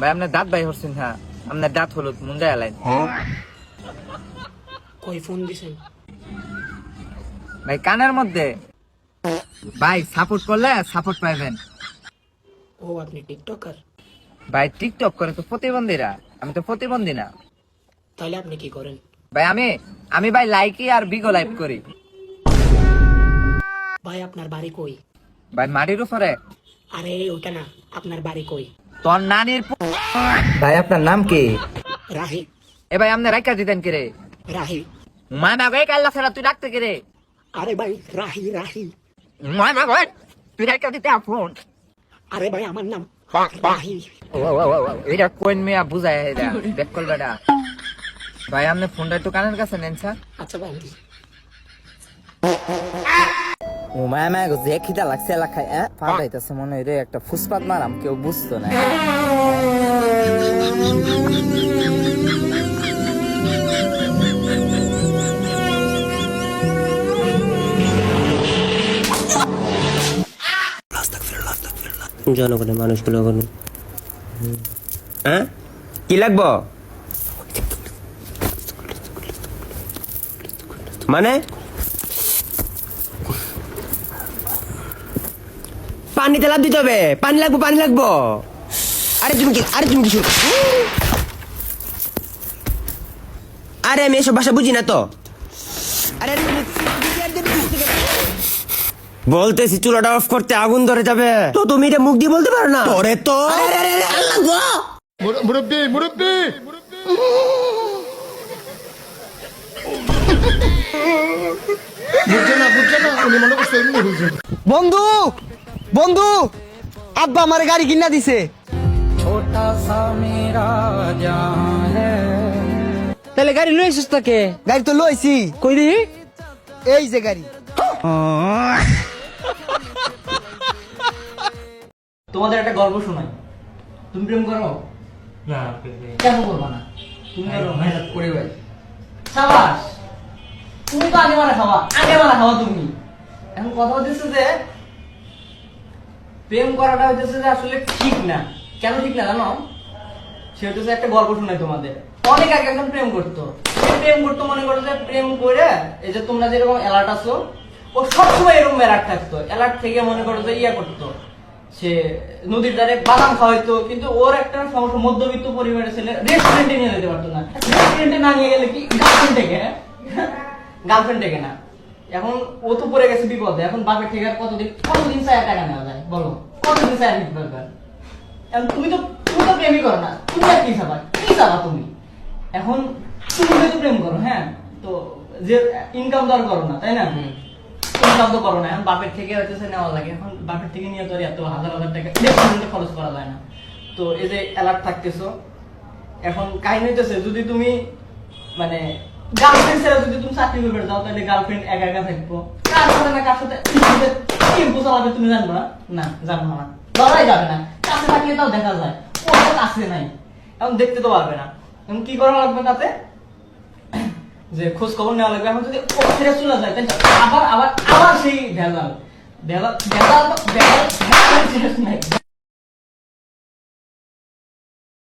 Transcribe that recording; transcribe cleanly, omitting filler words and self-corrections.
ভাই আপনার দাঁত ভাই হচ্ছেন, হ্যাঁ আপনার দাঁত হলুদ মুন্ডা এলাইন। কই ফোন দিছেন? ভাই কানের মধ্যে। ভাই সাপোর্ট করলে সাপোর্ট পাইবেন। ও আপনি টিকটকার? ভাই টিকটক করে তো প্রতিবন্ধীরা, আমি তো প্রতিবন্ধী না। তাহলে আপনি কি করেন? ভাই আমি ভাই লাইকি আর বিগো লাইভ করি। ভাই আপনার বাড়ি কই? ভাই মাটির উপরে। আরে ওটা না, আপনার বাড়ি কই? তোর নানির ভাই আপনার নাম কি? রাহি। এ ভাই আপনি রাইকা দিতেন কে রে? রাহি। মানা ভাই কাল্লা ফেরা তুই ডাকতে কে রে? আরে ভাই রাহি রাহি। মানা ভাই তুই রাইকা দিতে ফোন। আরে ভাই আমার নাম রাহি। এটা কোন মেয়া বুঝায় এটা দেখ কল বেটা। ভাই আপনি ফোনটা একটু কানের কাছে নেন স্যার। আচ্ছা ভাই। ও মায়া মায়া গো যে খিদা লাগছে এলাকায় পাঠাইতেছে মনে হয় রে, একটা ফুসপাত মারাম কেউ বুঝতো না। জনগণের মানুষগুলো বলুন হ্যাঁ কি লাগবো মানে পানিতে লাভ দিতে হবে, পানি লাগবো। আরে তুমি কিছু আরে আমি এসব ভাষা বুঝি না তো। আরে বলতেছি চুলাটা অফ করতে, আগুন ধরে যাবে তো তুমি এটা মুখ দিয়ে বলতে পারো না তোরে তো। মুরব্বি বুঝছে না উনি মনে করছে এমনি বুঝছে। বন্ধু আব্বা আমার গাড়ি কিনা দিছে। তাহলে গাড়ি লই আসিস তাকে? গাড়ি তো লইছি। কই দি? এই যে গাড়ি। তোমাদের একটা গল্প শোনাই। তুমি প্রেম করো না? কেন করবো না? তুমি করে ভাই সাবাস, তুমি তো আগে মারা খাওয়া তুমি। এখন কথা হচ্ছে যে প্রেম করাটা হচ্ছে যে আসলে ঠিক না। কেন ঠিক না জানো? সে হচ্ছে একটা গল্প শোনাই তোমাদের। অনেক আগে একজন প্রেম করতো মনে করো যে প্রেম করে এই যে তোমরা যেরকম অ্যালার্ট আছো, ও সবসময় এরকম অ্যালার্ট থাকতো। অ্যালার্ট থেকে মনে করো যে ইয়া করতো, সে নদীর ধারে বাদাম খাওয়াইতো। কিন্তু ওর একটা সমস্যা, মধ্যবিত্ত পরিবারের ছেলে, রেস্টুরেন্টে নিয়ে যেতে পারতো না। রেস্টুরেন্টে না নিয়ে গেলে কি গার্লফ্রেন্ড থেকে না। এখন ও তো পড়ে গেছে বিপদে। এখন বাপের থেকে আর কতদিন চায় টাকা নেওয়া যায় বলো? কতদিন চায় নিতে পারবে? এখন তুমি তো প্রেমই করো না, তুমি আর কি চাবা তুমি? এখন তুমি হয়তো প্রেম করো, হ্যাঁ, তো যে ইনকাম তো আর করো না, তাই না? ইনকাম তো করো না। এখন বাপের থেকে হচ্ছে নেওয়া লাগে। এখন বাপের থেকে নিয়ে তো এত হাজার টাকা রেস্টুরেন্টে খরচ করা যায় না। তো এই যে অ্যালার্ট থাকতেছো, এখন কাহিনী হইতেছে যদি তুমি মানে গার্লফ্রেন্ড ছেড়ে যদি তুমি চাকরি করবে যাও, তাহলে গার্লফ্রেন্ড একা থাকবো। কার সাথে না কার সাথে টেম্পো চালাবে তুমি জানবা না? জানবো না, ধরাই যাবে না। কাছে থাকলে তাও দেখা যায়, ওর কাছে নাই, এখন দেখতে তো পারবে না। এখন কি করা লাগবে তাতে? যে খোঁজ খবর নেওয়া লাগবে। এখন যদি ও ছেড়ে চলে যায়, তাহলে আবার সেই ভেজাল শেষ নাই।